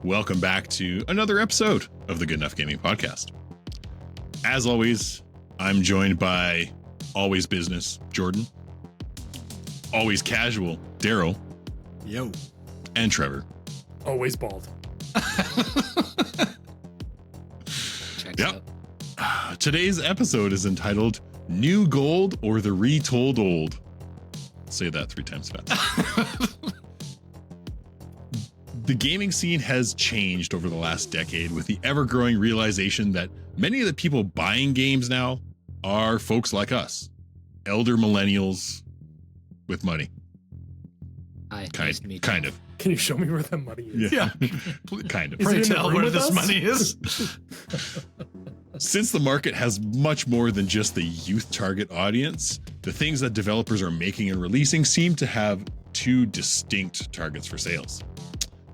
Welcome back to another episode of the Good Enough Gaming Podcast. As always, I'm joined by always business, Jordan, always casual, Daryl, yo, and Trevor. Always bald. Yep. Today's episode is entitled New Gold or the Retold Old. Say that 3 times fast. The gaming scene has changed over the last decade with the ever-growing realization that many of the people buying games now are folks like us, elder millennials with money. Hi, Kind of. Can you show me where that money is? Yeah. Kind of. Is it pray in the tell room where with this us? money is. Since the market has much more than just the youth target audience, the things that developers are making and releasing seem to have 2 distinct targets for sales.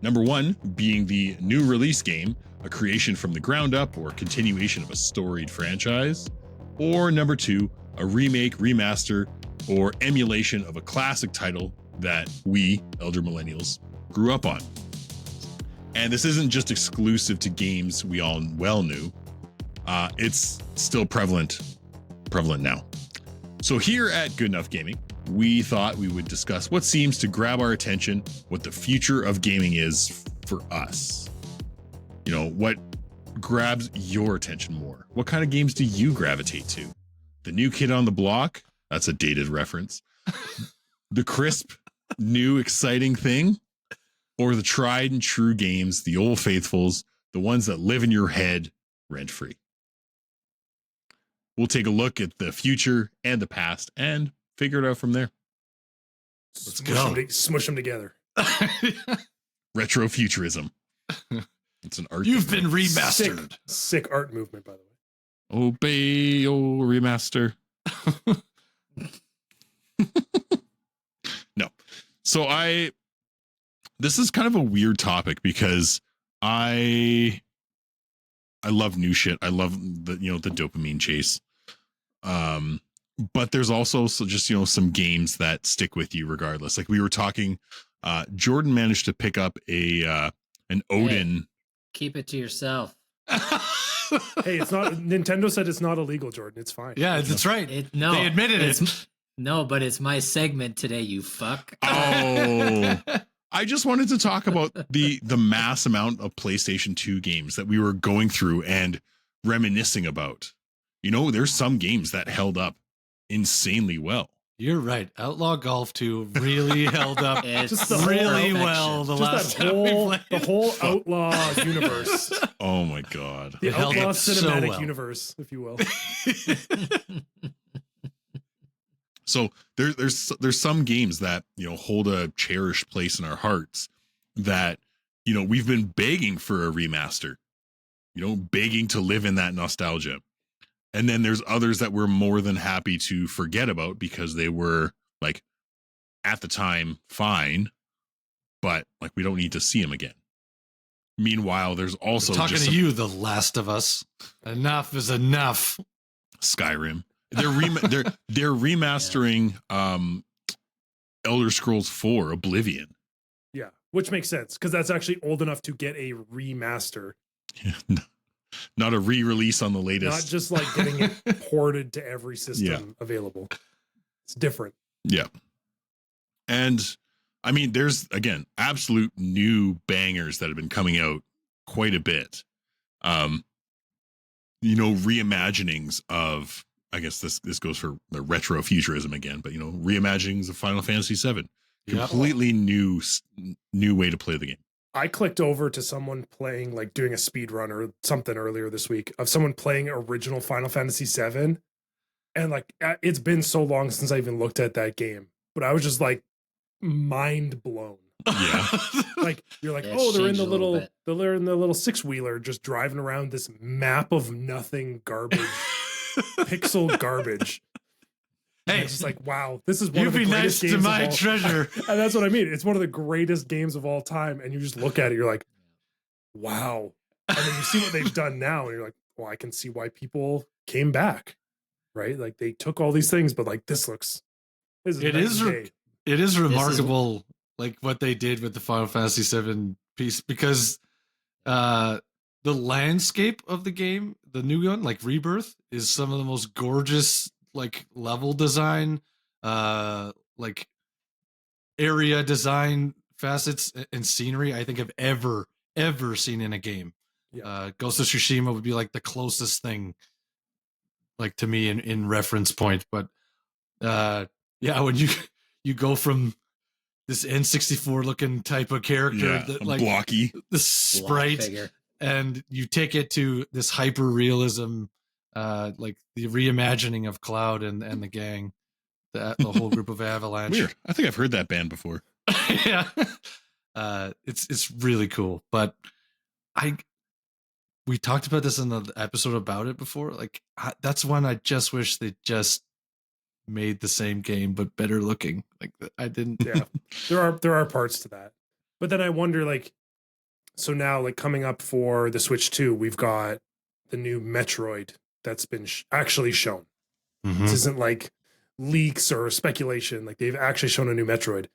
Number 1 being the new release game, a creation from the ground up or continuation of a storied franchise. Or number 2, a remake, remaster, or emulation of a classic title that we, elder millennials, grew up on. And this isn't just exclusive to games we all well knew. It's still prevalent now. So here at Good Enough Gaming, we thought we would discuss what seems to grab our attention, what the future of gaming is for us. You know, what grabs your attention more? What kind of games do you gravitate to? The new kid on the block? That's a dated reference. The crisp, new, exciting thing? Or the tried and true games, the old faithfuls, the ones that live in your head rent-free? We'll take a look at the future and the past and figure it out from there. Let's go. Smush them together. Retrofuturism. It's an art. You've been remastered. Sick art movement, by the way. Obey, oh remaster. No. So this is kind of a weird topic because I love new shit. I love the dopamine chase. But there's also just, some games that stick with you regardless. Like we were talking, Jordan managed to pick up an Odin. Hey, keep it to yourself. Hey, it's not. Nintendo said it's not illegal, Jordan. It's fine. Yeah, that's right. No, they admitted it. No, but it's my segment today, you fuck. Oh, I just wanted to talk about the mass amount of PlayStation 2 games that we were going through and reminiscing about. There's some games that held up insanely well. You're right. Outlaw Golf 2 really held up It's really perfection. well the last Just that time we whole, played. the whole Outlaw universe. Oh my God. The It held Outlaw up so cinematic well. universe, if you will. So there's some games that, hold a cherished place in our hearts that, we've been begging for a remaster, begging to live in that nostalgia. And then there's others that we're more than happy to forget about because they were like at the time fine, but like we don't need to see them again. Meanwhile, there's also Talking just to you, The Last of Us. Enough is enough. Skyrim. They're remastering Elder Scrolls 4 Oblivion. Yeah, which makes sense because that's actually old enough to get a remaster. Not a re-release on the latest. Not just like getting it ported to every system available. It's different. Yeah. And I mean, there's again, absolute new bangers that have been coming out quite a bit. Reimaginings of, I guess this goes for the retrofuturism again, but reimaginings of Final Fantasy VII. Completely new way to play the game. I clicked over to someone playing, like doing a speed run or something earlier this week of someone playing original Final Fantasy VII. And like, it's been so long since I even looked at that game, but I was just like mind blown. Yeah. Like you're like, Yeah, oh, they're in changed the a little little, bit. they're in the little 6-wheeler, just driving around this map of nothing garbage, pixel garbage. Hey, It's just like, wow, this is one you of the be greatest nice games to of my all treasure. And that's what I mean. It's one of the greatest games of all time. And you just look at it, you're like, wow. And then you see what they've done now, and you're like, well, I can see why people came back, right? Like they took all these things, but like this is It night is and day. It is remarkable, like what they did with the Final Fantasy VII piece, because the landscape of the game, the new one, like Rebirth, is some of the most gorgeous like level design, like area design facets and scenery I think I've ever seen in a game. Yeah. Ghost of Tsushima would be like the closest thing, like to me in reference point. But yeah, when you go from this N64 looking type of character that like blocky, the sprite, and you take it to this hyper realism, like the reimagining of Cloud and the gang, the whole group of Avalanche. Weird. I think I've heard that band before. Yeah. It's really cool. But we talked about this in the episode about it before. Like that's one I just wish they just made the same game but better looking. Like I didn't. Yeah, there are parts to that, but then I wonder, like, so now, like, coming up for the Switch 2, we've got the new Metroid that's been actually shown. Mm-hmm. This isn't like leaks or speculation. Like, they've actually shown a new Metroid.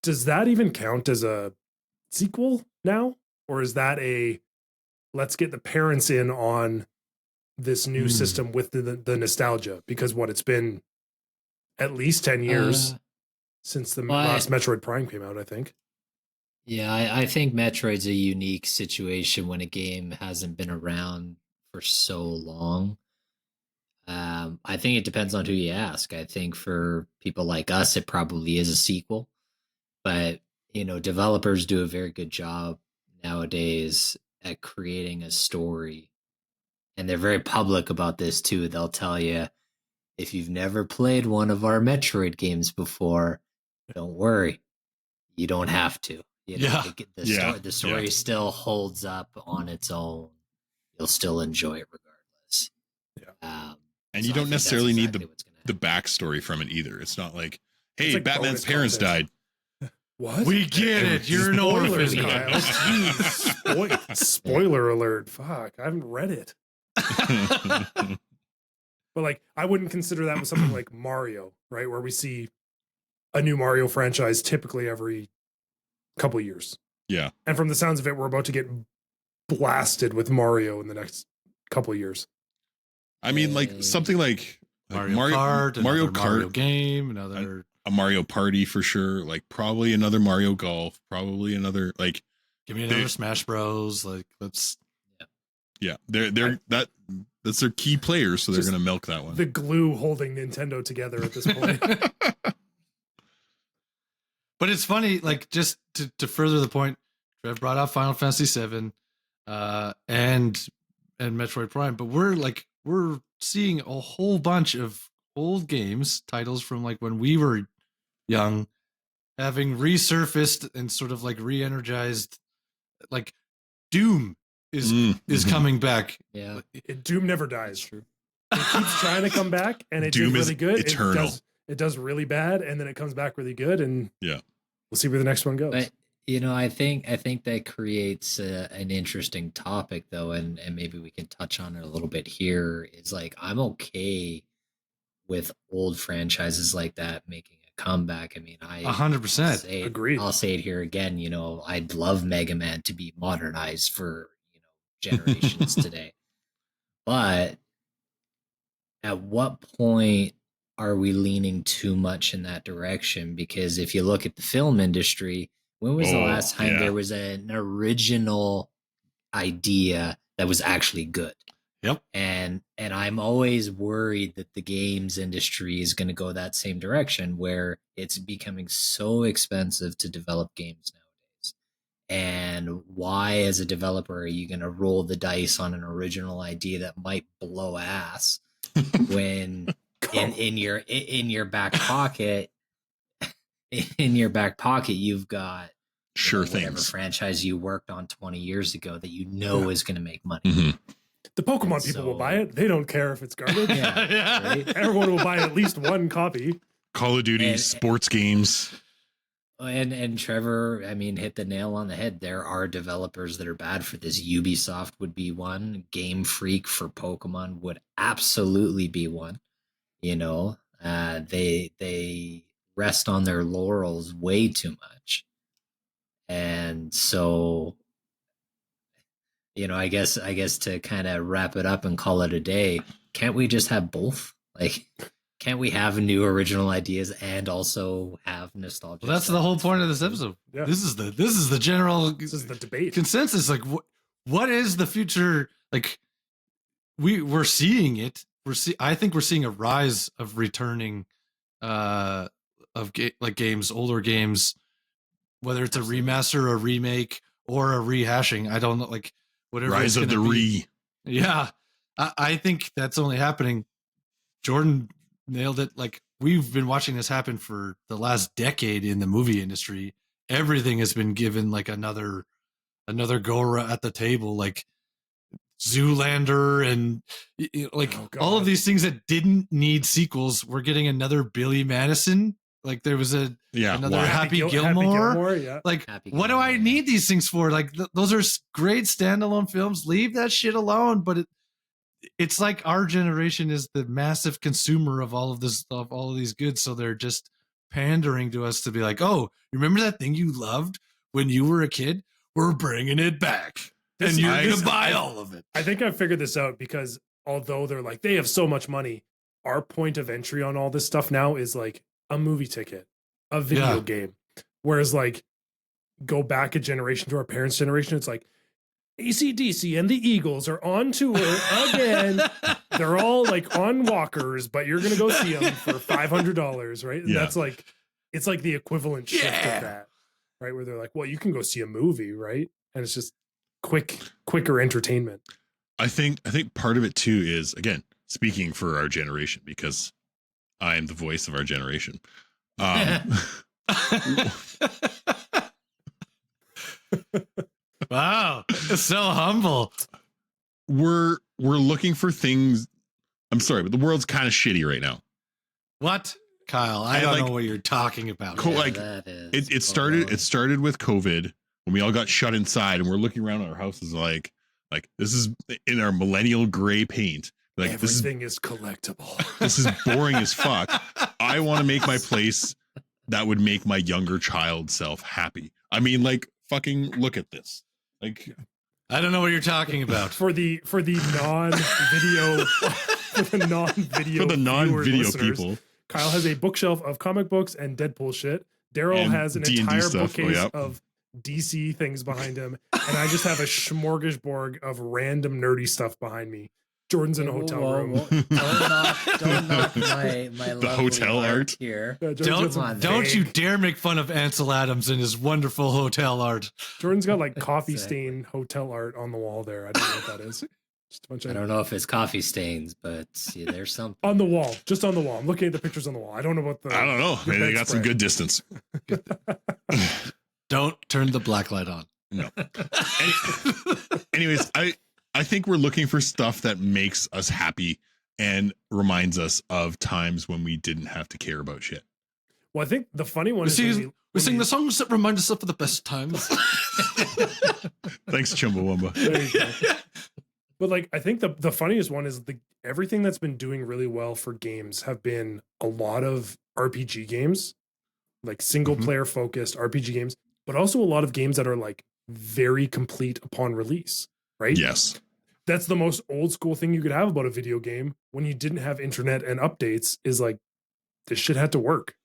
Does that even count as a sequel now, or is that a let's get the parents in on this new system with the nostalgia? Because it's been at least 10 years since the last Metroid Prime came out, I think. Yeah, I think Metroid's a unique situation when a game hasn't been around for so long. I think it depends on who you ask. I think for people like us, it probably is a sequel. But, developers do a very good job nowadays at creating a story. And they're very public about this too. They'll tell you, if you've never played one of our Metroid games before, don't worry. You don't have to. The story still holds up on its own. You'll still enjoy it regardless. Yeah. And you don't necessarily need the backstory from it either. It's not like, hey, like Batman's parents died. What? We get it. You're an orphan, Kyle. Jeez. Spoiler alert. Fuck. I haven't read it. But like, I wouldn't consider that with something like Mario, right? Where we see a new Mario franchise typically every couple years. Yeah. And from the sounds of it, we're about to get blasted with Mario in the next couple of years. I mean, like something like Mario Kart, Mario game, a Mario Party for sure. Like probably another Mario Golf, probably another like. Give me another Smash Bros. Like let's. Yeah, that's their key players, so they're gonna milk that one. The glue holding Nintendo together at this point. But it's funny, like just to further the point, Trev brought out Final Fantasy VII, and Metroid Prime, but we're seeing a whole bunch of old games, titles from like when we were young, having resurfaced and sort of like re-energized. Like Doom is coming back. Yeah, Doom never dies. True. It keeps trying to come back, and it Doom did really good. Eternal. It does really bad, and then it comes back really good, and yeah, we'll see where the next one goes. But I think that creates an interesting topic, though, and maybe we can touch on it a little bit here. Is like, I'm okay with old franchises like that making a comeback. I mean, 100% agreed. I'll say it here again. I'd love Mega Man to be modernized for generations today, but at what point are we leaning too much in that direction? Because if you look at the film industry, when was the last time there was an original idea that was actually good? Yep. And I'm always worried that the games industry is going to go that same direction, where it's becoming so expensive to develop games nowadays. And why, as a developer, are you going to roll the dice on an original idea that might blow ass when in your back pocket you've got whatever franchise you worked on 20 years ago that is going to make money. Mm-hmm. The Pokemon people will buy it. They don't care if it's garbage. Right? Everyone will buy at least one copy. Call of Duty, sports games. And Trevor, I mean, hit the nail on the head. There are developers that are bad for this. Ubisoft would be one. Game Freak for Pokemon would absolutely be one. They rest on their laurels way too much. And so I guess to kind of wrap it up and call it a day, can't we just have both? Like, can't we have new original ideas and also have nostalgia? Well, that's the whole point of this episode. Yeah. This is the general This is the debate. consensus. Like, what is the future? Like, we're seeing it. I think we're seeing a rise of returning, games, older games, whether it's a remaster, a remake, or a rehashing. I don't know, like whatever. Rise of the be. Yeah, I think that's only happening. Jordan nailed it. Like, we've been watching this happen for the last decade in the movie industry. Everything has been given like another go at the table, like Zoolander and like all of these things that didn't need sequels. We're getting another Billy Madison. Like, there was another Happy Gilmore. Yeah. Like, Happy what do Gilmore, I yeah. need these things for? Like, those are great standalone films. Leave that shit alone. But it's like our generation is the massive consumer of all of this stuff, all of these goods. So they're just pandering to us to be like, oh, remember that thing you loved when you were a kid? We're bringing it back. And you're going to buy all of it. I think I figured this out because although they're like, they have so much money, our point of entry on all this stuff now is like a movie ticket, a video game. Whereas, like, go back a generation to our parents' generation, it's like AC/DC and the Eagles are on tour again. They're all like on walkers, but you're gonna go see them for $500, right? And that's like, it's like the equivalent shift of that, right? Where they're like, well, you can go see a movie, right? And it's just quicker entertainment. I think part of it too is, again, speaking for our generation, because I am the voice of our generation. Wow, it's so humble. We're looking for things. I'm sorry, but the world's kind of shitty right now. What, Kyle? I don't know what you're talking about. It started with COVID, when we all got shut inside, and we're looking around our houses like this is in our millennial gray paint. Like, everything is collectible. This is boring as fuck. I want to make my place that would make my younger child self happy. I mean, like, fucking look at this. Like, I don't know what you're talking about. For the non-video people, Kyle has a bookshelf of comic books and Deadpool shit. Daryl has an D&D entire stuff. bookcase of DC things behind him, and I just have a smorgasbord of random nerdy stuff behind me. Jordan's in a hotel room. Don't knock my the hotel art here. Don't you dare make fun of Ansel Adams and his wonderful hotel art. Jordan's got like coffee stain hotel art on the wall there. I don't know what that is. Just a bunch of, I don't know if it's coffee stains, but see, there's something on the wall. Just on the wall. I'm looking at the pictures on the wall. I don't know what I don't know. Maybe they got some good distance. Don't turn the black light on. No. Anyways, I think we're looking for stuff that makes us happy and reminds us of times when we didn't have to care about shit. Well, I think the funny one is we sing the songs that remind us of the best times. Thanks, Chumbawamba. There you go. But like, I think the funniest one is everything that's been doing really well for games have been a lot of RPG games, like single player focused RPG games, but also a lot of games that are like very complete upon release, right? Yes. That's the most old school thing you could have about a video game when you didn't have internet and updates, is like, this shit had to work.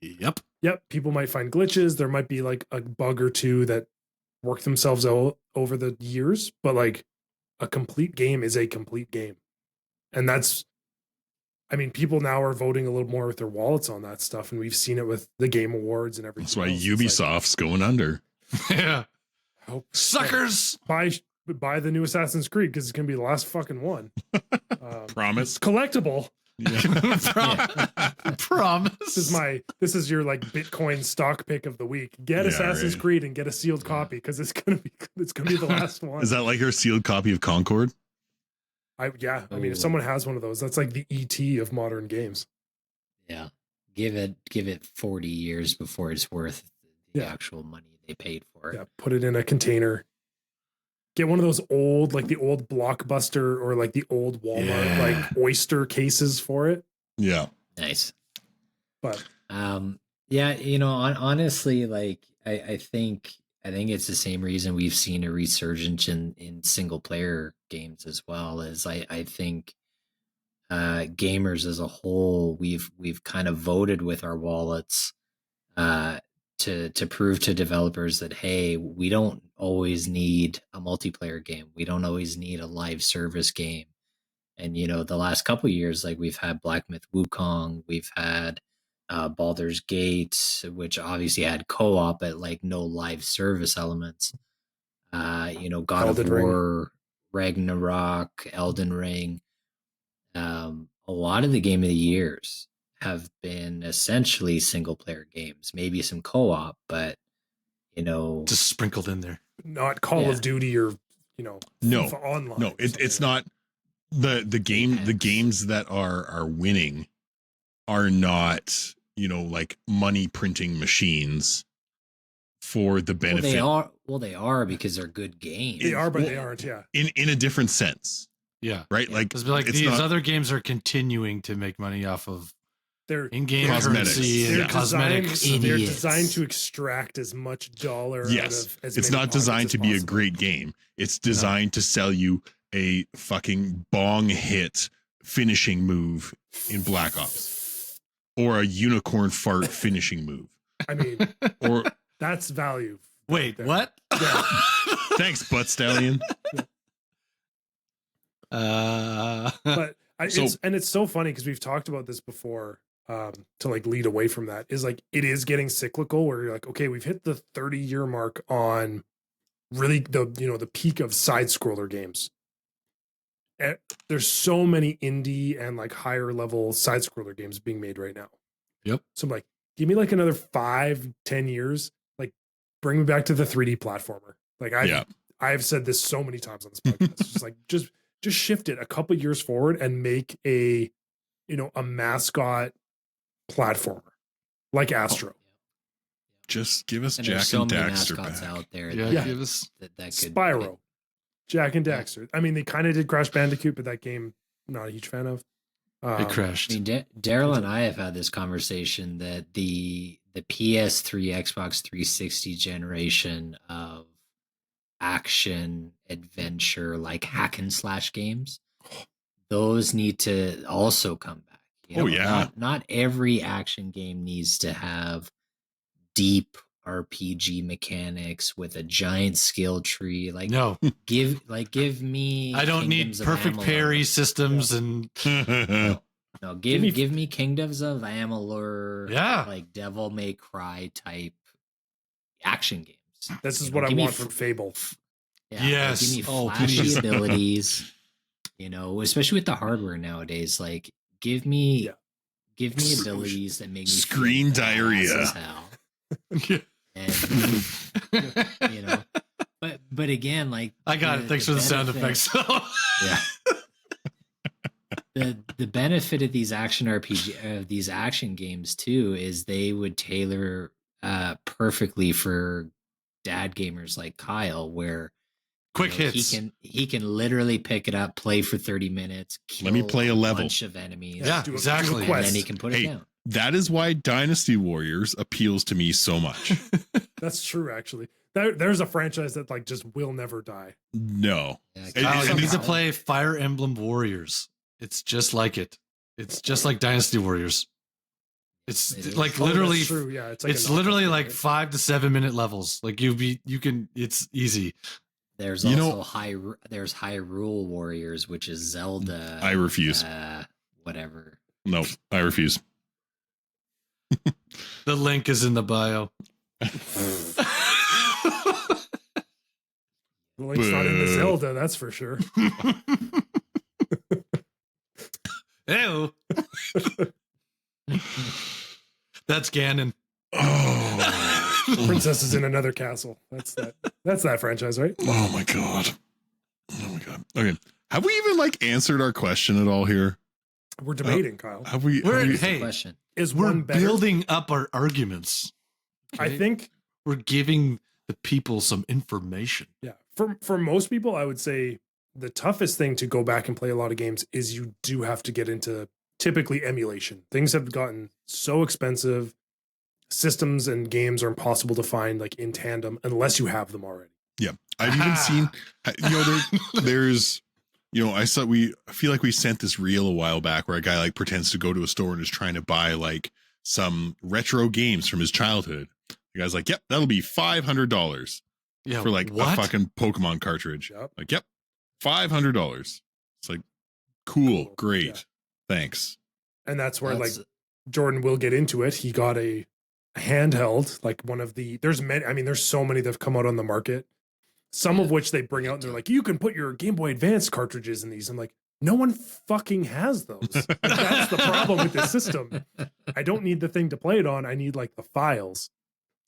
Yep. People might find glitches. There might be like a bug or two that work themselves out over the years, but like, a complete game is a complete game. And that's, I mean, people now are voting a little more with their wallets on that stuff. And we've seen it with the Game Awards and everything. That's why else. Ubisoft's going under. Yeah. Suckers. Buy the new Assassin's Creed, because it's going to be the last fucking one. Promise. It's collectible. Yeah. Promise. This is your like Bitcoin stock pick of the week. Get Assassin's Creed and get a sealed copy, because it's gonna be the last one. Is that like your sealed copy of Concord? I mean, if someone has one of those, that's like the ET of modern games. Yeah. Give it 40 years before it's worth the actual money they paid for it. Yeah, put it in a container. Get one of those old, like the old Blockbuster or like the old Walmart, like Oyster cases for it. Yeah. Nice. But honestly, like I think I think it's the same reason we've seen a resurgence in single player games as well. As I think gamers as a whole, we've kind of voted with our wallets to prove to developers that, hey, we don't always need a multiplayer game. We don't always need a live service game. And the last couple of years, like we've had Black Myth Wukong, we've had Baldur's Gate, which obviously had co-op but like no live service elements. God Elden of Ring. War, Ragnarok, Elden Ring. A lot of the game of the years have been essentially single player games, maybe some co-op, but Just sprinkled in there. Not Call Yeah. of Duty or No, FIFA Online. no, or something it's like not the games that are winning are not like money printing machines for the benefit. They are because they're good games. that. They are, but they aren't. Yeah. in a different sense, Yeah. right? Yeah. Like It's like it's these not, other games are continuing to make money off of They're in-game Cosmetics. currency and they're designed, cosmetics. they're Idiots. designed to extract as much dollar yes, out of as it's many not designed pockets to as be a possible. great game. It's designed to sell you a fucking bong hit finishing move in Black Ops, or a unicorn fart finishing move, I mean, or that's value. Wait, there. what? Yeah. thanks, butt stallion. But So- it's so funny because we've talked about this before, to like lead away from that, is like it is getting cyclical where you're like, okay, we've hit the 30-year mark on really the peak of side scroller games. And there's so many indie and like higher level side scroller games being made right now. Yep. So I'm like, give me like another 5-10 years, like bring me back to the 3D platformer. Like I've said this so many times on this podcast. It's just like just shift it a couple years forward and make a mascot platformer like Astro. Just give us And Jack there's so and many Daxter mascots back. out there Yeah, Yeah. give us that could Spyro, Jack and Yeah. Daxter. I mean, they kind of did Crash Bandicoot, but that game, not a huge fan of. it crashed. I mean, Daryl and I have had this conversation that the PS3, Xbox 360 generation of action adventure like hack and slash games, those need to also come back. Oh, yeah. Not every action game needs to have deep RPG mechanics with a giant skill tree. Like No, give me. I don't need Kingdoms of perfect Amalur. parry systems and No, Give me- give me Kingdoms of Amalur, Yeah. like Devil May Cry type action games. This is You know, what I give me want from Fable. Yeah, Yes. give me Oh, flashy please. abilities. Especially with the hardware nowadays, like give me abilities that make me feel Screen badass diarrhea. as hell. And but again, like I got it. Thanks for the sound benefit- effects. Yeah. The benefit of these action these action games too is they would tailor perfectly for dad gamers like Kyle, where Quick hits. he can literally pick it up, play for 30 minutes, Let me kill play a level. bunch of enemies, Yeah, Do a exactly. and quest. then he can put Hey, it down. That is why Dynasty Warriors appeals to me so much. That's true, actually. There's a franchise that like just will never die. No. Yeah, It- Kyle, it- you need to it's- play Fire Emblem Warriors. It's just like it. It's just like Dynasty Warriors. It's It is. like Oh, that's literally, true. Yeah, it's like it's a knockoff literally game, like right? 5 to 7 minute levels. Like it's easy. There's You also know- there's Hyrule Warriors, which is Zelda. I refuse. Whatever. No, I refuse. The link is in the bio. The link's not in the Boo. Zelda, that's for sure. Ew. That's Ganon. Oh. Princess is in another castle. That's that franchise, right? Oh my god. Oh my god. Okay. Have we even like answered our question at all here? We're debating, Kyle. Have we? We're- have we- That's the Hey, question. Is We're one better? building up our arguments. I Okay? think, We're giving the people some information. yeah. For most people, I would say the toughest thing to go back and play a lot of games is you do have to get into typically emulation. Things have gotten so expensive. systems and games are impossible to find like in tandem unless you have them already. Yeah. I've even seen, there's, I feel like we sent this reel a while back where a guy like pretends to go to a store and is trying to buy like some retro games from his childhood. The guy's like, yep, that'll be $500 for like a fucking Pokemon cartridge. Yep. Like, yep, $500. It's like, cool. Great. Yeah. Thanks. And that's where like Jordan will get into it. He got a handheld, like one of the, there's so many that have come out on the market, some of which they bring out and they're like, you can put your Game Boy Advance cartridges in these. I'm like, no one fucking has those. That's the problem with this system. I don't need the thing to play it on. I need like the files.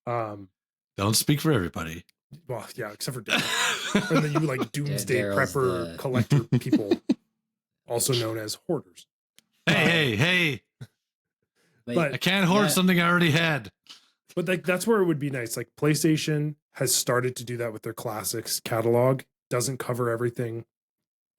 Don't speak for everybody. Well, yeah, except for Daryl. And then you like doomsday Daryl's prepper collector people, also known as hoarders. Hey. But I can't hoard something I already had. But like that's where it would be nice. Like PlayStation has started to do that with their classics catalog. Doesn't cover everything.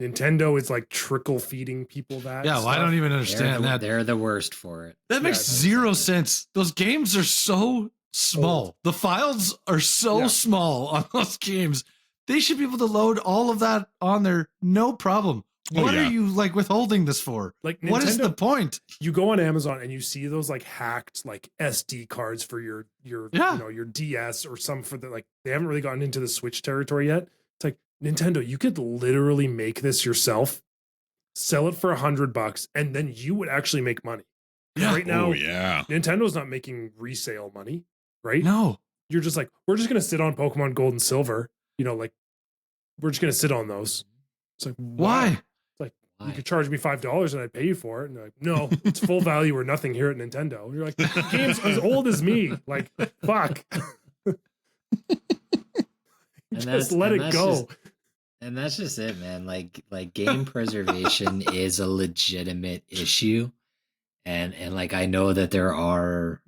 Nintendo is like trickle feeding people that. Yeah, well, I don't even understand that. They're the worst for it. That makes zero sense. Those games are so small. Old. The files are so small on those games. They should be able to load all of that on there, no problem. What are you like withholding this for? Like what is the point? You go on Amazon and you see those like hacked like SD cards for your your DS or some for the like they haven't really gotten into the Switch territory yet. It's like Nintendo, you could literally make this yourself, sell it for $100, and then you would actually make money. Yeah. Right now, Nintendo's not making resale money, right? No. You're just like, we're just gonna sit on Pokemon Gold and Silver, like we're just gonna sit on those. It's like why? You could charge me $5 and I'd pay you for it. And they're like, no, it's full value or nothing here at Nintendo. And you're like, the game's as old as me. Like, fuck. Just let it go. And that's just it, man. Like game preservation is a legitimate issue. And like I know that there are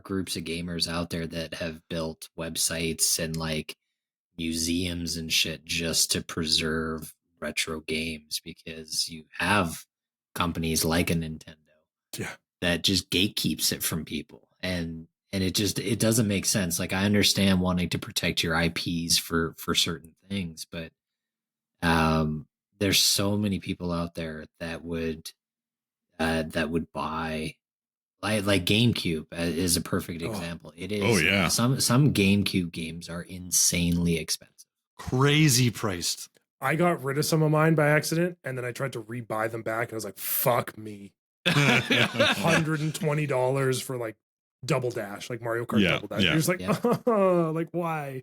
groups of gamers out there that have built websites and like museums and shit just to preserve retro games, because you have companies like a Nintendo that just gatekeeps it from people, and it doesn't make sense. Like I understand wanting to protect your IPs for certain things, but there's so many people out there that would buy like GameCube is a perfect example. It is some GameCube games are insanely expensive, crazy priced. I got rid of some of mine by accident, and then I tried to rebuy them back, and I was like, "Fuck me!" $120 for like Double Dash, like Mario Kart Double Dash. You're just like, oh, like why?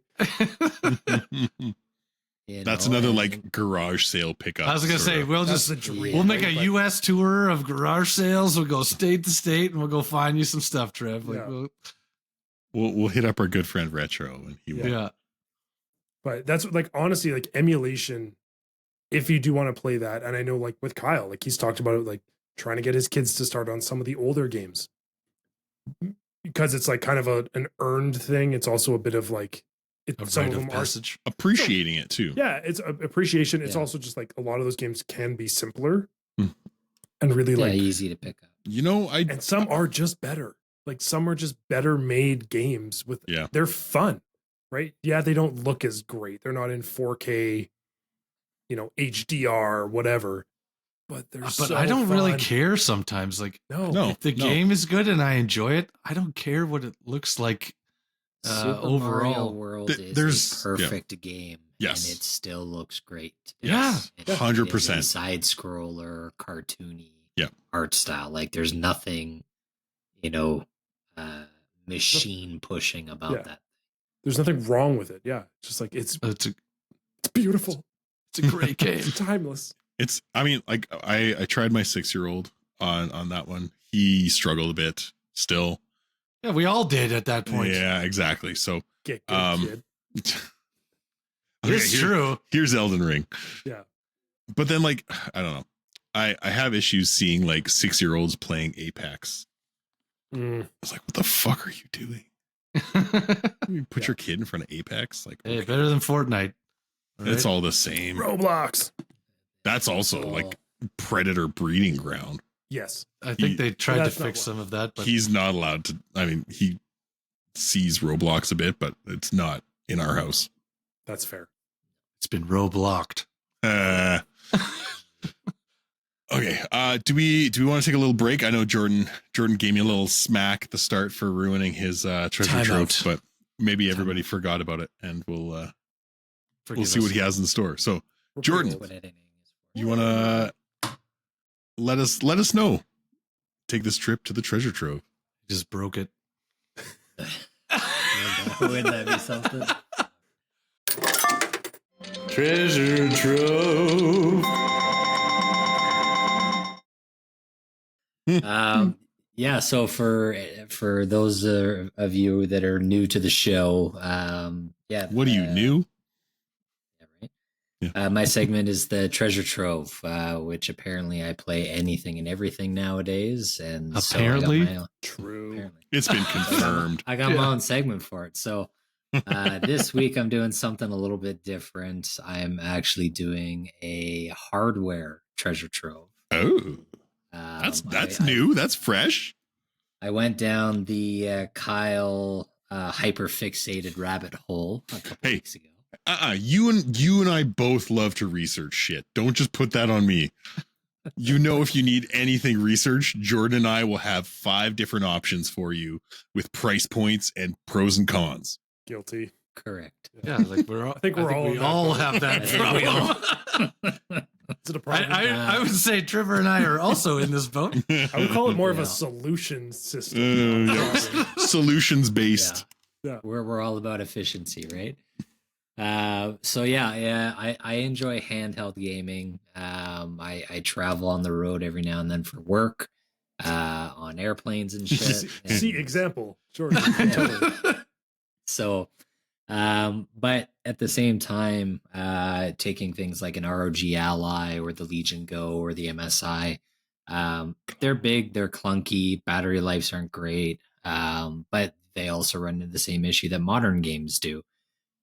That's another like garage sale pickup. I was gonna say we'll make a U.S. tour of garage sales. We'll go state to state, and we'll go find you some stuff, Trev. Like, we'll hit up our good friend Retro, and he will. Yeah. But that's like honestly like emulation, if you do want to play that. And I know like with Kyle, like he's talked about it, like trying to get his kids to start on some of the older games because it's like kind of an earned thing. It's also a bit of like some of them are appreciating it too. Yeah, it's appreciation. It's also just like a lot of those games can be simpler and really like easy to pick up. And some are just better. Like some are just better made games with they're fun. Right? Yeah, they don't look as great. They're not in 4K, HDR, whatever. But they're so I don't fun. really care sometimes. Like, if the game is good and I enjoy it, I don't care what it looks like Super overall. Mario World is a perfect game. Yes. And it still looks great. Yeah. 100%. Side scroller, cartoony art style. Like there's nothing, machine pushing about that. There's nothing wrong with it. Yeah. It's just like it's beautiful. It's a great game. It's timeless. I tried my 6-year-old on that one. He struggled a bit still. Yeah, we all did at that point. Yeah, exactly. So get good, kid. It's true. Here's Elden Ring. Yeah. But then I don't know. I have issues seeing like 6-year-olds playing Apex. I was like, what the fuck are you doing? You put your kid in front of Apex, like hey, better than Fortnite. Right? It's all the same. Roblox. That's also like predator breeding ground. Yes. I think they tried to That's not fix some of that, but He's not allowed to. I mean, he sees Roblox a bit, but it's not in our house. That's fair. it's been Roblocked. Okay. Do we want to take a little break? I know Jordan gave me a little smack at the start for ruining his treasure Time trove, out. but maybe everybody forgot about it, and we'll Forgive see us. what he has in store. So, We're Jordan, pretty What old. editing is for. you want to let us know? Take this trip to the treasure trove. Just broke it. Wouldn't that be something? Treasure trove. Yeah, so for those of you that are new to the show, yeah. What are you new? Yeah, right. Yeah. My segment is the treasure trove, which apparently I play anything and everything nowadays, and Apparently? so I got True. apparently. It's been confirmed. I got my Yeah. own segment for it. So this week I'm doing something a little bit different. I'm actually doing a hardware treasure trove. Oh, that's I- new. That's fresh. I went down the Kyle hyper fixated rabbit hole a couple Hey. weeks ago. You and I both love to research shit. Don't just put that on me. You know, if you need anything researched, Jordan and I will have 5 different options for you with price points and pros and cons. Guilty. Correct. Yeah, like we're all. I think we're all we in that all boat. have I that think we all- problem. Is it a problem? I would say Trevor and I are also in this boat. I would call it more of Yeah. a solution system. Yeah. Solutions based. We're all about efficiency, right? So yeah, I enjoy handheld gaming. I travel on the road every now and then for work, on airplanes and shit. See, and- example. Jordan. Yeah. So, but at the same time, taking things like an ROG Ally or the Legion Go or the MSI, they're big, they're clunky, battery lives aren't great, but they also run into the same issue that modern games do.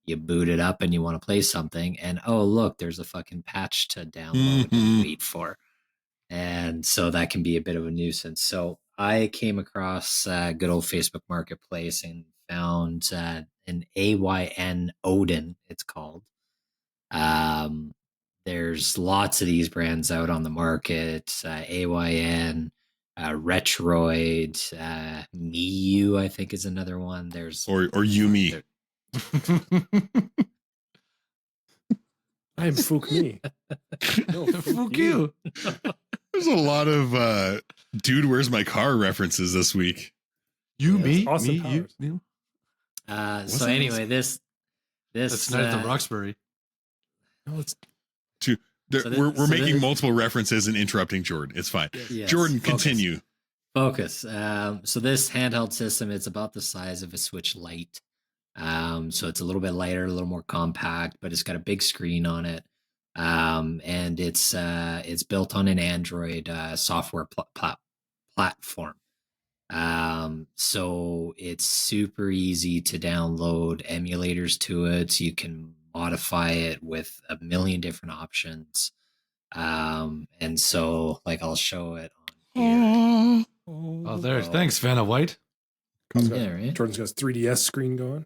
You boot it up and you want to play something, and oh look, there's a fucking patch to download Mhm. and wait for, and so that can be a bit of a nuisance. So I came across good old Facebook Marketplace and found an AYN Odin, it's called. There's lots of these brands out on the market. AYN, Retroid, Miu, I think is another one. There's Or Yumi. I am Fook me. No, Fuck you. There's a lot of dude, where's my car references this week. You, Yeah, me, Austin me, you. Powers. you. What's So that? anyway, this That's Night at the Roxbury. No, it's We're making this- multiple references and interrupting Jordan. It's fine. yes, Jordan, focus. continue. Focus. So this handheld system, it's about the size of a Switch Lite. So it's a little bit lighter, a little more compact, but it's got a big screen on it. And it's built on an Android software platform. So it's super easy to download emulators to it. You can modify it with a million different options. And so like I'll show it on here. Oh, there. Thanks, Vanna White. Yeah, right. Jordan's got his 3DS screen going.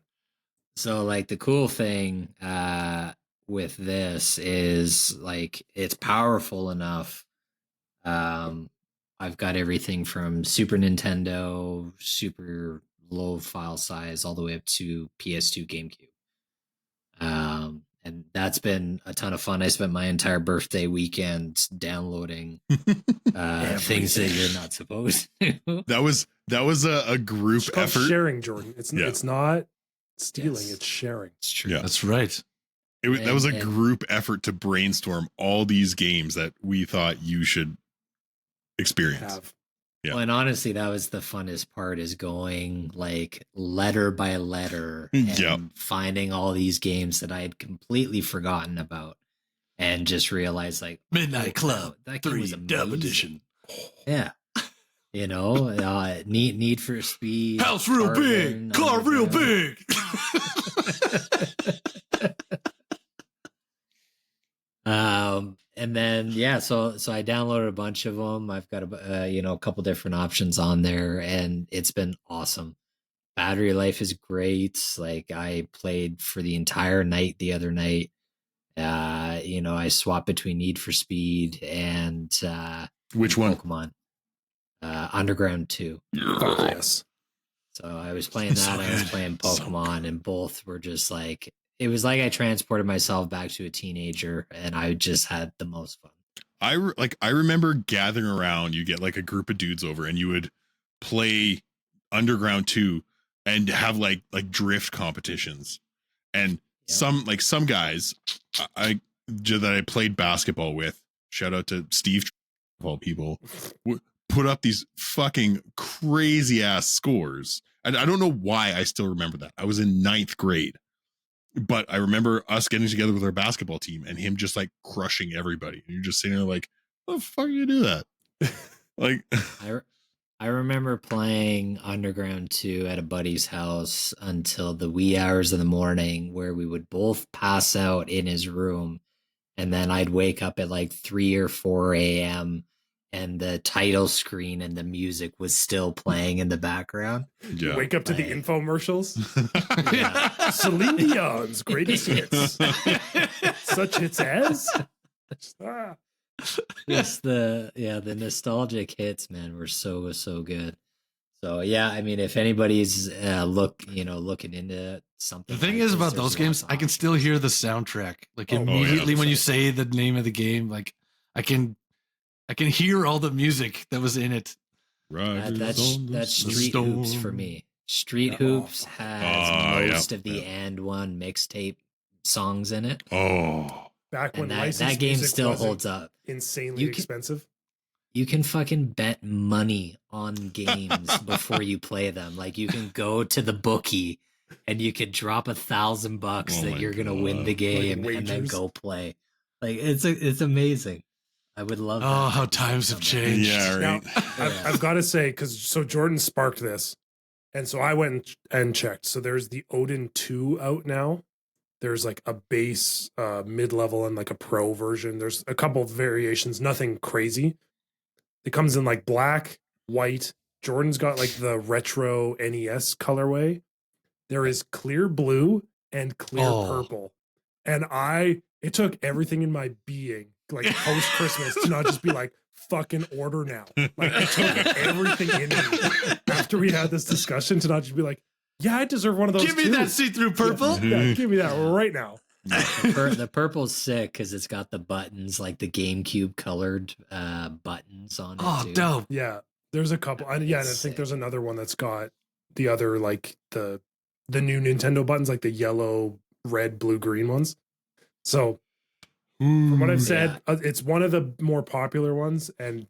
So like the cool thing with this is like it's powerful enough. I've got everything from Super Nintendo, super low file size, all the way up to PS2, GameCube. And that's been a ton of fun. I spent my entire birthday weekend downloading things that you're not supposed to. That was a group It's called effort. sharing, Jordan. It's Yeah. it's not stealing, Yes. it's sharing. It's true. Yeah. That's right. That was a And- group effort to brainstorm all these games that we thought you should experience. Have. Yeah. Well, and honestly, that was the funnest part, is going like letter by letter and Yep. finding all these games that I had completely forgotten about, and just realized like Midnight Club that game was 3 Dub amazing. Edition. Yeah. You know, Need for Speed. House real Carbon, big. Car real Underground. big. and then so I downloaded a bunch of them. I've got a couple different options on there, and it's been awesome. Battery life is great. Like I played for the entire night the other night. I swapped between Need for Speed and Which one? Pokemon Underground 2. Fuck yes. So I was playing that. I was playing Pokemon, and both were just like, it was like I transported myself back to a teenager, and I just had the most fun. I remember gathering around. You get like a group of dudes over, and you would play Underground 2 and have like drift competitions. And some guys that I played basketball with, shout out to Steve of all people, put up these fucking crazy ass scores. And I don't know why I still remember that. I was in 9th grade, but I remember us getting together with our basketball team and him just like crushing everybody. And you're just sitting there like, how the fuck do you do that? Like, I remember playing Underground 2 at a buddy's house until the wee hours of the morning, where we would both pass out in his room, and then I'd wake up at like 3 or 4 a.m. and the title screen and the music was still playing in the background. yeah. Wake up to the infomercials. Yeah. Celine Dion's greatest hits. Such hits as. Just the nostalgic hits, man, were so good. So yeah, I mean, if anybody's looking into something, The thing like is this, about there's those games, I can still hear the soundtrack. Like immediately when you say the name of the game, like I can hear all the music that was in it. That's Street Hoops for me. Street Hoops has most of the And One mixtape songs in it. Oh, back when that game still holds up. Insanely expensive. You can fucking bet money on games before you play them. Like you can go to the bookie and you could drop $1,000 that you're gonna win the game and then go play. Like it's amazing. I would love that. Oh, how times have changed. yeah, right. Now, I've got to say, so Jordan sparked this, and so I went and checked. So there's the Odin 2 out now. There's like a base, mid-level, and like a pro version. There's a couple of variations, nothing crazy. It comes in like black, white. Jordan's got like the retro NES colorway. There is clear blue and clear purple. And it took everything in my being, like post Christmas, to not just be like, fucking order now. Like it took everything in me after we had this discussion to not just be like, yeah, I deserve one of those. Give me that see-through purple. Yeah, give me that right now. The purple's sick because it's got the buttons, like the GameCube colored buttons on it. Oh, dope. Yeah, there's a couple. And I think there's another one that's got the other, like the new Nintendo buttons, like the yellow, red, blue, green ones. So from what I've said, it's one of the more popular ones. And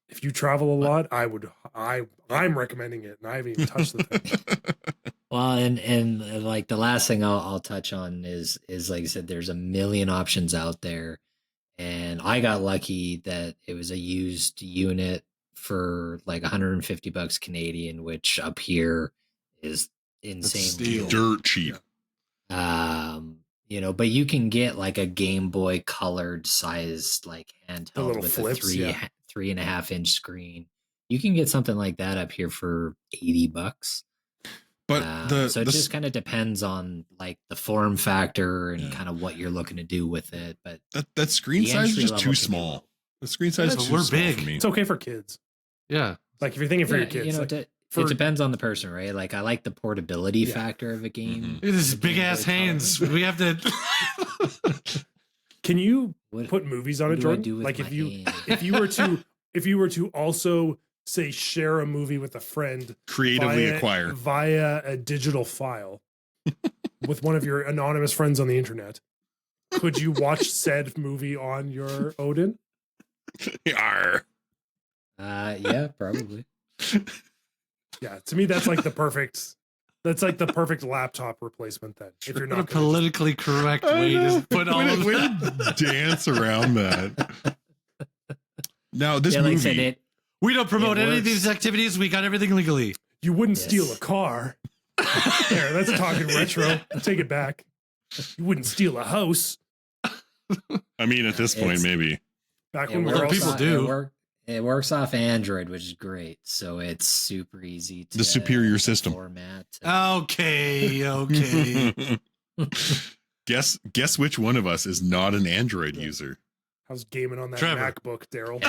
if you travel a lot, I'm recommending it, and I haven't even touched the thing. Well, and like the last thing I'll touch on is like I said, there's a million options out there, and I got lucky that it was a used unit for like $150 Canadian, which up here is insane, dirt cheap. But you can get like a Game Boy colored size like handheld with flips, a 3.5-inch screen. You can get something like that up here for $80. But so it just kind of depends on like the form factor and kind of what you're looking to do with it. But that screen size is just too small. The screen size is too small for me. It's okay for kids. Yeah. Like if you're thinking for your kids. it depends on the person, right? Like I like the portability factor of a game. Mm-hmm. Look at this big ass hands. We have to. Can you put movies on it, Jordan? Like if you were to also say share a movie with a friend, creatively acquire via a digital file with one of your anonymous friends on the internet, could you watch said movie on your Odin? Yeah, probably. Yeah, to me that's like the perfect laptop replacement then. If you're not politically correct way to put all of that. Dance around that. Now this movie, we don't promote any of these activities. We got everything legally. You wouldn't steal a car. There, that's talking retro. Take it back. You wouldn't steal a house. I mean, at this point, It's- maybe. Back It when we Well, were works people all do. It works off Android, which is great. So it's super easy to The superior system. format. Okay. Guess which one of us is not an Android user? I was gaming on that Trevor. MacBook, Daryl.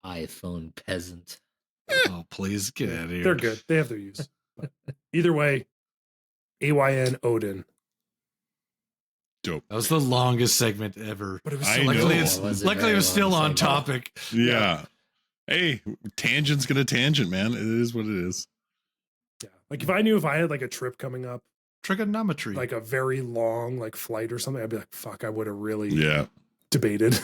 iPhone peasant. Oh, please get out of here. They're good. They have their use. But either way, AYN Odin. Dope. That was the longest segment ever. But it was I so know. Luckily, That it's, was a luckily very it was still long on segment. topic. Yeah. Hey, tangent's gonna tangent, man. It is what it is. Yeah. Like if I knew if I had like a trip coming up, Trigonometry. like a very long like flight or something, I'd be like, fuck, I would have really Yeah. debated.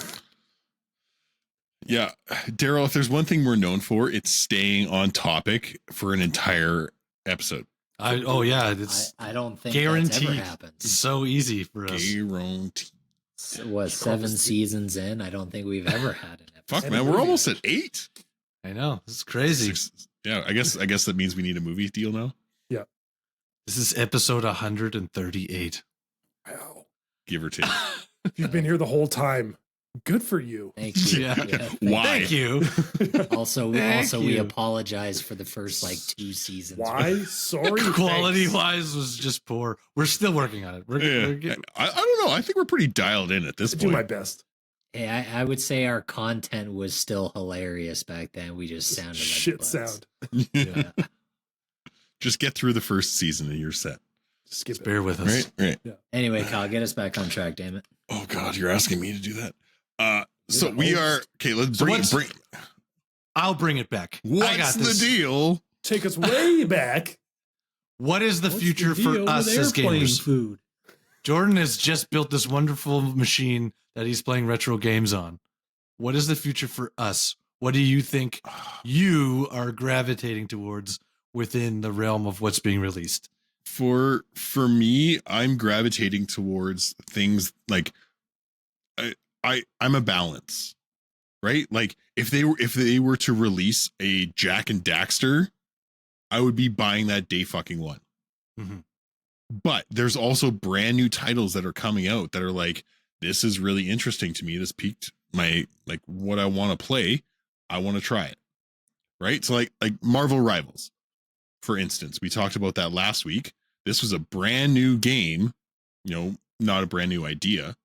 Yeah. Daryl, if there's one thing we're known for, it's staying on topic for an entire episode. Yeah, it's I don't think guaranteed. that's ever happened. so easy for us. Guaranteed. Was 7 seasons in? I don't think we've ever had an episode. Fuck, man, we're almost at 8. I know. It's crazy. Yeah, I guess that means we need a movie deal now. This is episode 138. Wow. Give or take. If you've been here the whole time, good for you. Thank you. Yeah. thank Why? Thank you. Also, Thank we you. apologize for the first like 2 seasons. Why? Sorry. Quality thanks. wise was just poor. We're still working on it. We're Yeah. getting, I don't know. I think we're pretty dialed in at this I do my point. best. Hey, I would say our content was still hilarious back then. We just sounded like Shit butts. sound. yeah. Just get through the first season and you're set. Skip Just it. bear with us. Right? Anyway, Kyle, get us back on track, damn it. Oh God, you're asking me to do that. So the we host. are okay. Let's So bring. what's- I'll bring it back. I What's got the this. deal? Take us way back. What is the future for us as gamers? Food. Jordan has just built this wonderful machine that he's playing retro games on. What is the future for us? What do you think you are gravitating towards within the realm of what's being released? For me, I'm gravitating towards things like I'm a balance, right? Like if they were to release a Jack and Daxter, I would be buying that day fucking one. Mhm. But there's also brand new titles that are coming out that are like, this is really interesting to me. This piqued my like what I want to play. I want to try it. Right? So like Marvel Rivals, for instance, we talked about that last week. This was a brand new game, not a brand new idea,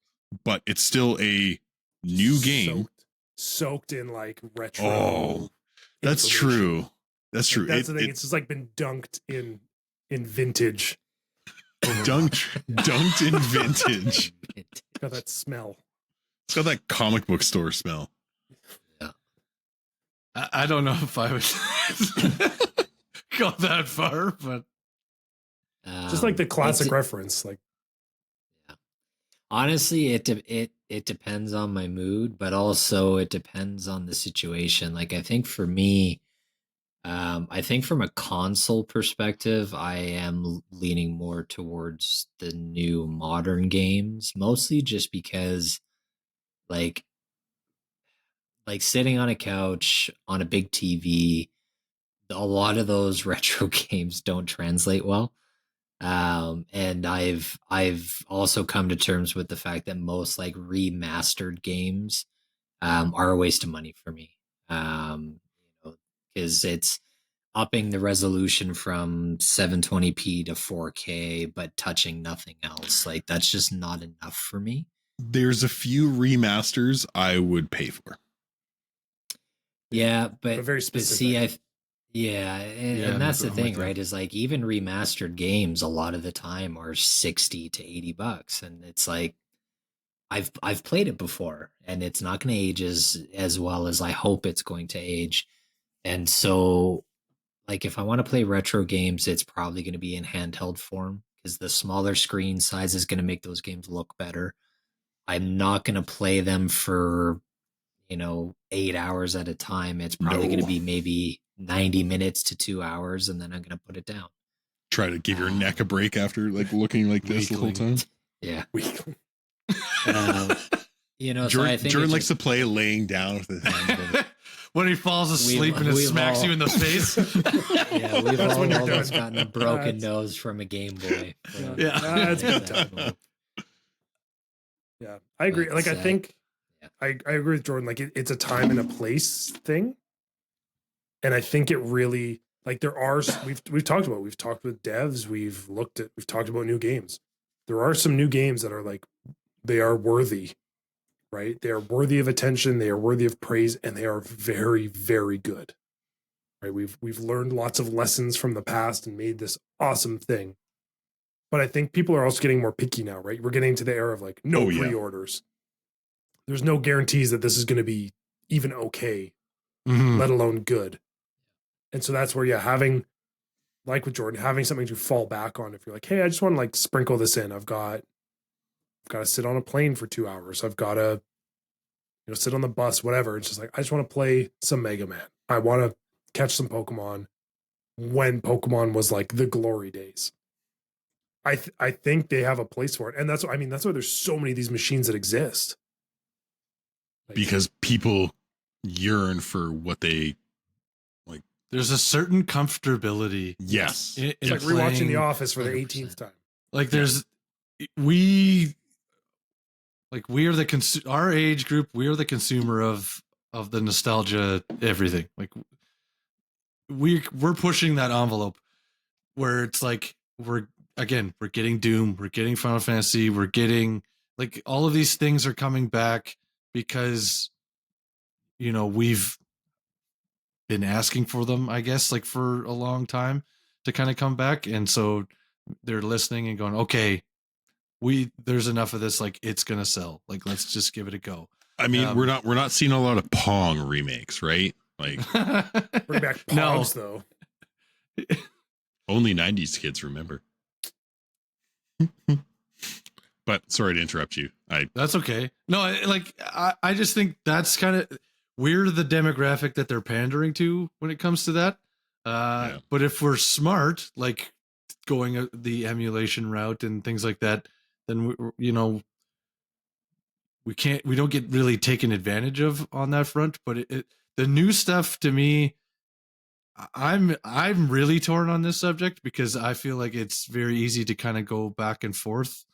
but it's still a new game. Soaked in like retro. Oh, that's information. true. That's true. That's the thing. It's just like been dunked in vintage. dunked in vintage. It's got that smell. It's got that comic book store smell. I don't know if I would go that far, but Just like the classic it's- reference. Like Honestly, it depends on my mood, but also it depends on the situation. Like I think for me, I think from a console perspective, I am leaning more towards the new modern games, mostly just because like sitting on a couch on a big TV, a lot of those retro games don't translate well. And I've also come to terms with the fact that most like remastered games are a waste of money for me. Because it's upping the resolution from 720p to 4K, but touching nothing else. Like that's just not enough for me. There's a few remasters I would pay for. Yeah, but very but see, specific. and that's the I'm with thing, that. right? Is like even remastered games a lot of the time are 60 to 80 bucks, and it's like I've played it before, and it's not going to age as well as I hope it's going to age, and so like if I want to play retro games, it's probably going to be in handheld form because the smaller screen size is going to make those games look better. I'm not going to play them for 8 hours at a time. It's probably going to No. be maybe 90 minutes to 2 hours, and then I'm going to put it down. Try to give your neck a break after like looking like this the whole Weakling. time. Yeah. weekly. So I Jordan, think Jordan it likes just- to play laying down with his hands above it. when he falls asleep and it we've smacks all- you in the face. Yeah, we've That's all when you're almost done. gotten a broken That's- nose from a Game Boy. Yeah. That's been done. Yeah, I agree. But, Like, I think yeah. I agree with Jordan. Like, it's a time and a place thing, and I think it really like we've talked with devs, we've talked about new games. There are some new games that are like they are worthy, right? They are worthy of attention, they are worthy of praise, and they are very, very good. Right? We've learned lots of lessons from the past and made this awesome thing. But I think people are also getting more picky now, right? We're getting to the era of like no pre-orders. There's no guarantees that this is going to be even okay, let alone good. And so that's where, having, like with Jordan, having something to fall back on. If you're like, hey, I just want to like sprinkle this in. I've got to sit on a plane for 2 hours. I've got to, sit on the bus, whatever. It's just like, I just want to play some Mega Man. I want to catch some Pokemon when Pokemon was like the glory days. I think they have a place for it. And that's why there's so many of these machines that exist. Like, because people yearn for what they like. There's a certain comfortability. Yes. It's like rewatching The Office for the 18th time. Like are the our age group, we are the consumer of the nostalgia, everything. Like we're pushing that envelope where it's like we're getting Doom, we're getting Final Fantasy, we're getting like all of these things are coming back because we've been asking for them, I guess, like for a long time to kind of come back. And so they're listening and going, okay, there's enough of this, like it's gonna sell. Like let's just give it a go. I mean, we're not seeing a lot of Pong remakes, right? Like bring back Pogs though. Only 90s kids remember. But sorry to interrupt you. That's okay. No, I just think that's kind of we're the demographic that they're pandering to when it comes to that. But if we're smart, like going the emulation route and things like that, then we don't get really taken advantage of on that front. But the new stuff to me, I'm really torn on this subject because I feel like it's very easy to kind of go back and forth.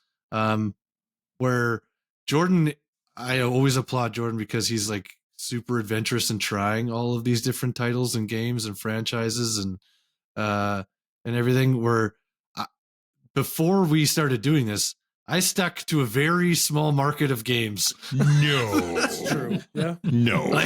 Where Jordan, I always applaud Jordan because he's like super adventurous and trying all of these different titles and games and franchises and everything. Where before we started doing this, I stuck to a very small market of games. No, that's true. Yeah, no.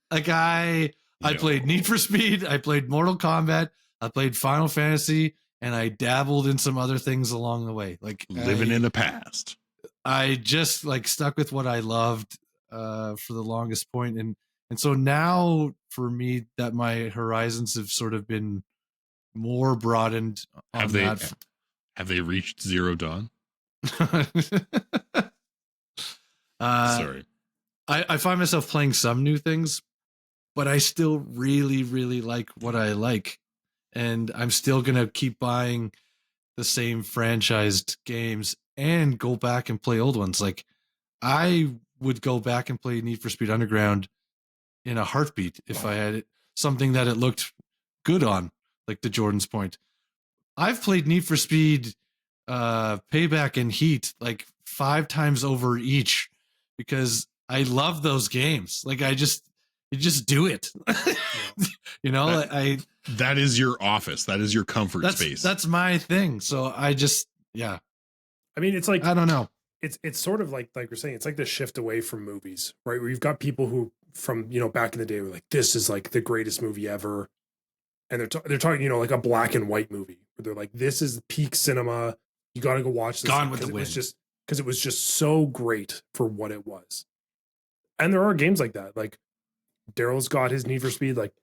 I played Need for Speed, I played Mortal Kombat, I played Final Fantasy, and I dabbled in some other things along the way. Like living in the past. I just like stuck with what I loved for the longest point. And so now for me that my horizons have sort of been more broadened on have they reached Zero Dawn? Sorry. I find myself playing some new things, but I still really, really like what I like. And I'm still going to keep buying the same franchised games and go back and play old ones. Like I would go back and play Need for Speed Underground in a heartbeat if I had something that it looked good on, like to Jordan's point. I've played Need for Speed Payback and Heat like 5 times over each because I love those games. Like you just do it. That is your office. That is your comfort space. That's my thing. So I just, I mean, it's like, I don't know. It's sort of like we're saying, it's like the shift away from movies, right? Where you've got people who from, back in the day were like, this is like the greatest movie ever. And they're talking, like a black and white movie where they're like, this is peak cinema. You got to go watch this. Gone with the Wind. Because it was just so great for what it was. And there are games like that. Like Daryl's got his Need for Speed. Like,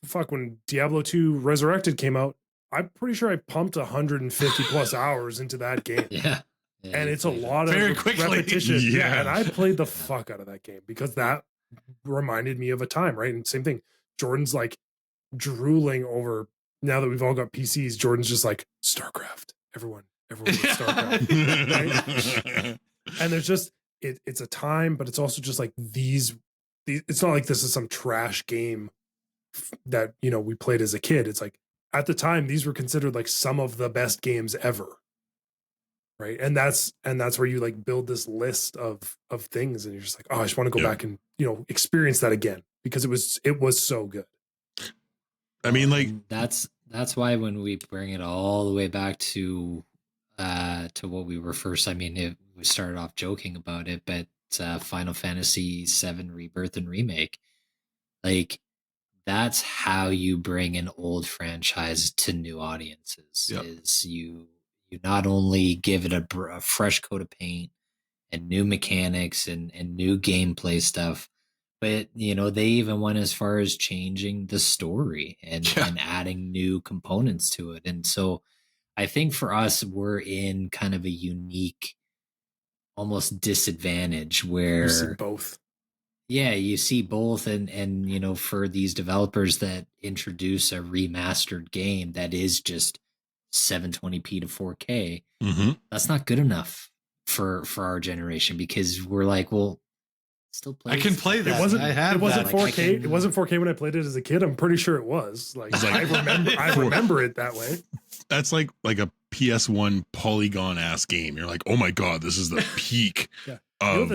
fuck, when Diablo 2 Resurrected came out, I'm pretty sure I pumped 150 plus hours into that game. Yeah. And it's a lot of very quickly. repetition. Yeah. And I played the fuck out of that game because that reminded me of a time, right? And same thing. Jordan's like drooling over, now that we've all got PCs, Jordan's just like, StarCraft. Everyone gets StarCraft. Right? And there's just, it's a time, but it's also just like these, it's not like this is some trash game that, we played as a kid. It's like, at the time, these were considered like some of the best games ever. right? And that's where you like build this list of things, and you're just like, oh, I just want to go back and experience that again because it was so good. I mean, like and that's why when we bring it all the way back to what we were first, I mean, we started off joking about it, but Final Fantasy VII Rebirth and Remake, like that's how you bring an old franchise to new audiences. Yep. Is you not only give it a fresh coat of paint and new mechanics and new gameplay stuff, but they even went as far as changing the story and adding new components to it. And so I think for us, we're in kind of a unique, almost disadvantage where You see both. Yeah, you see both, and for these developers that introduce a remastered game that is just 720p to 4K, that's not good enough for our generation because we're like, well, still play. I can play that. It wasn't 4K. Like, it wasn't 4K when I played it as a kid. I'm pretty sure it was. Like I remember it that way. that's like a PS1 polygon ass game. You're like, oh my god, this is the peak of.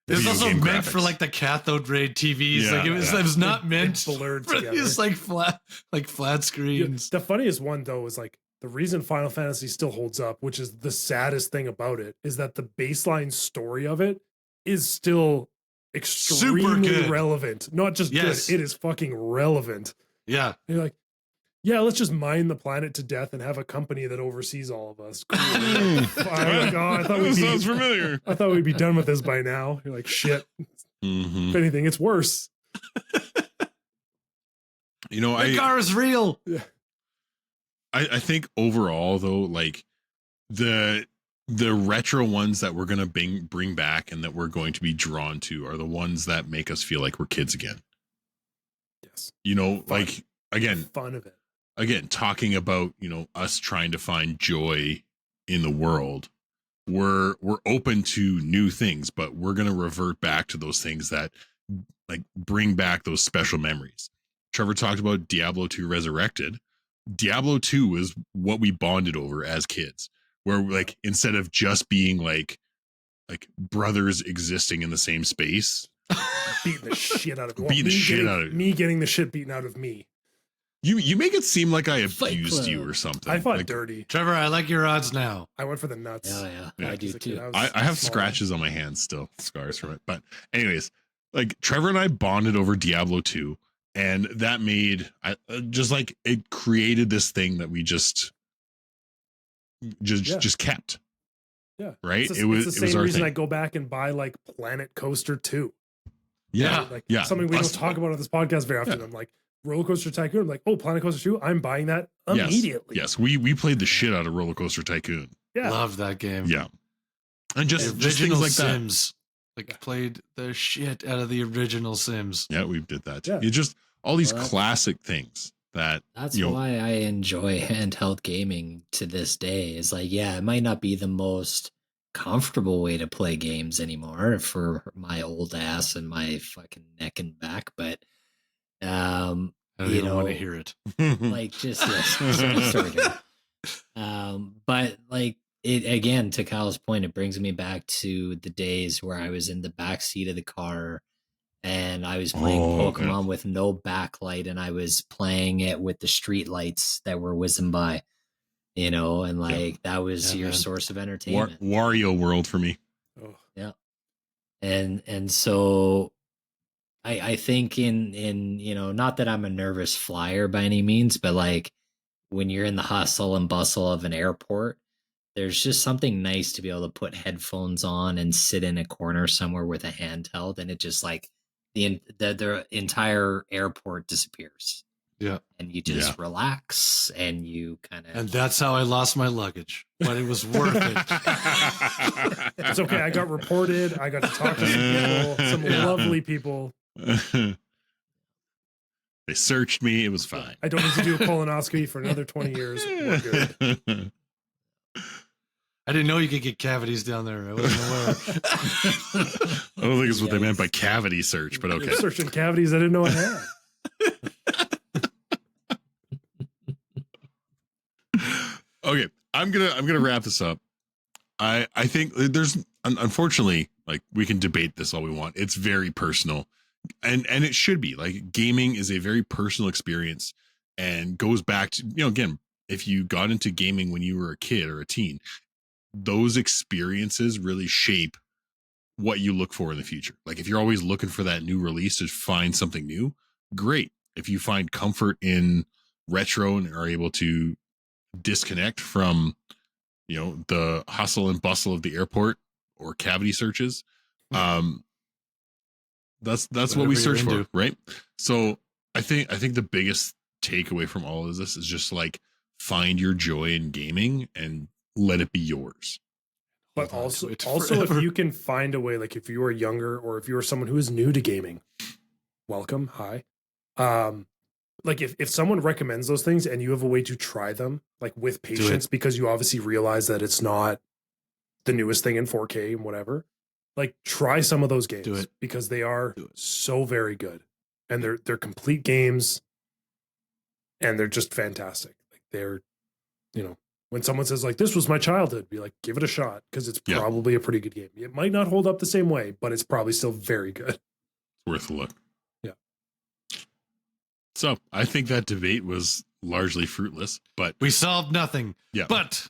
It was also game meant graphics. for like the cathode ray TVs. Yeah, like it was not meant blurred for together. these like flat screens. The funniest one though is like the reason Final Fantasy still holds up, which is the saddest thing about it, is that the baseline story of it is still extremely good. relevant. Not just good, it is fucking relevant. Yeah. And you're like, yeah, let's just mine the planet to death and have a company that oversees all of us. Cool. I thought This sounds familiar. I thought we'd be done with this by now. You're like, shit. If anything, it's worse. The car is real. Yeah. I think overall though, like the retro ones that we're gonna bring back and that we're going to be drawn to are the ones that make us feel like we're kids again. Yes. Like again, fun of it. Again, talking about, us trying to find joy in the world, we're open to new things, but we're going to revert back to those things that like bring back those special memories. Trevor talked about Diablo 2 Resurrected. Diablo 2 is what we bonded over as kids, where like instead of just being like brothers existing in the same space, beating the shit out of me. Me getting the shit beaten out of me. You make it seem like I abused you or something. I fought like, dirty. Trevor, I like your odds now. I went for the nuts. Yeah, I do too. I have scratches on my hands still, scars from it. But anyways, like Trevor and I bonded over Diablo 2, and that made it created this thing that we just kept. Yeah. Right. It was the same reason I go back and buy like Planet Coaster 2. Yeah. Something we don't talk about on this podcast very often. I'm like, Roller Coaster Tycoon. I'm like, oh, Planet Coaster 2. I'm buying that immediately. Yes. We played the shit out of Roller Coaster Tycoon. Yeah. Love that game. Yeah. And just original things like Sims. Played the shit out of the original Sims. Yeah, we did that too. Yeah. You just all these classic things that that's why I enjoy handheld gaming to this day. Is like, it might not be the most comfortable way to play games anymore for my old ass and my fucking neck and back, but I don't even want to hear it. Like just sorry. But like it again, to Kyle's point, it brings me back to the days where I was in the back seat of the car and I was playing Pokemon with no backlight, and I was playing it with the street lights that were whizzing by, and like that was your source of entertainment. Wario World for me. Oh. Yeah. And so I think in not that I'm a nervous flyer by any means, but like when you're in the hustle and bustle of an airport, there's just something nice to be able to put headphones on and sit in a corner somewhere with a handheld, and it just like the entire airport disappears. Yeah. And you just relax and you kind of. And that's how I lost my luggage, but it was worth it. It's okay. I got reported. I got to talk to some people, some lovely people. They searched me. It was fine. I don't need to do a colonoscopy for another 20 years. We're good. I didn't know you could get cavities down there. I wasn't aware. I don't think it's what they meant by cavity search, but okay. Searching cavities I didn't know I had. Okay, I'm gonna wrap this up. I think there's unfortunately, like, we can debate this all we want. It's very personal, and it should be. Like, gaming is a very personal experience and goes back to, again, if you got into gaming when you were a kid or a teen, those experiences really shape what you look for in the future. Like, if you're always looking for that new release to find something new, great. If you find comfort in retro and are able to disconnect from the hustle and bustle of the airport or cavity searches, that's what we search for, right? So I think the biggest takeaway from all of this is just like, find your joy in gaming and let it be yours. But also if you can find a way, like if you are younger or if you are someone who is new to gaming, welcome, hi. Like if someone recommends those things and you have a way to try them, like with patience, because you obviously realize that it's not the newest thing in 4K and whatever, like try some of those games because they are so very good, and they're complete games and they're just fantastic. Like they're, when someone says like, this was my childhood, be like, give it a shot, because it's probably a pretty good game. It might not hold up the same way, but it's probably still very good. It's worth a look. Yeah. So I think that debate was largely fruitless, but we solved nothing. Yeah. But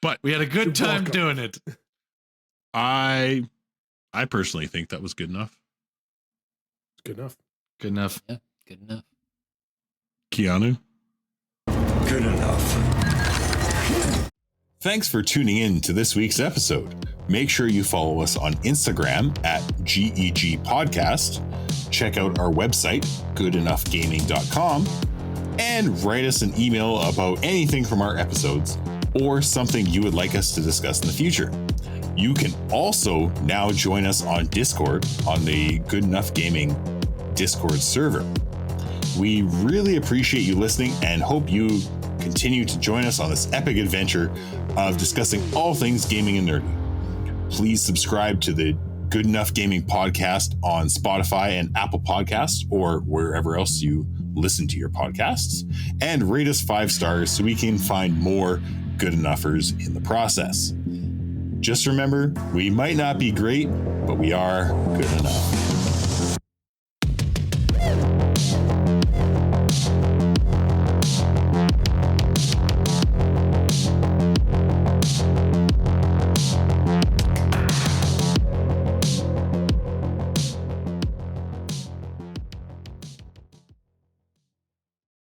but we had a good time doing it. I personally think that was good enough. It's good enough. Good enough. Yeah, good enough. Keanu? Good enough. Thanks for tuning in to this week's episode. Make sure you follow us on Instagram at GEG Podcast. Check out our website, goodenoughgaming.com, and write us an email about anything from our episodes or something you would like us to discuss in the future. You can also now join us on Discord on the Good Enough Gaming Discord server. We really appreciate you listening and hope you continue to join us on this epic adventure of discussing all things gaming and nerdy. Please subscribe to the Good Enough Gaming Podcast on Spotify and Apple Podcasts, or wherever else you listen to your podcasts, and rate us 5 stars so we can find more good enoughers in the process. Just remember, we might not be great, but we are good enough.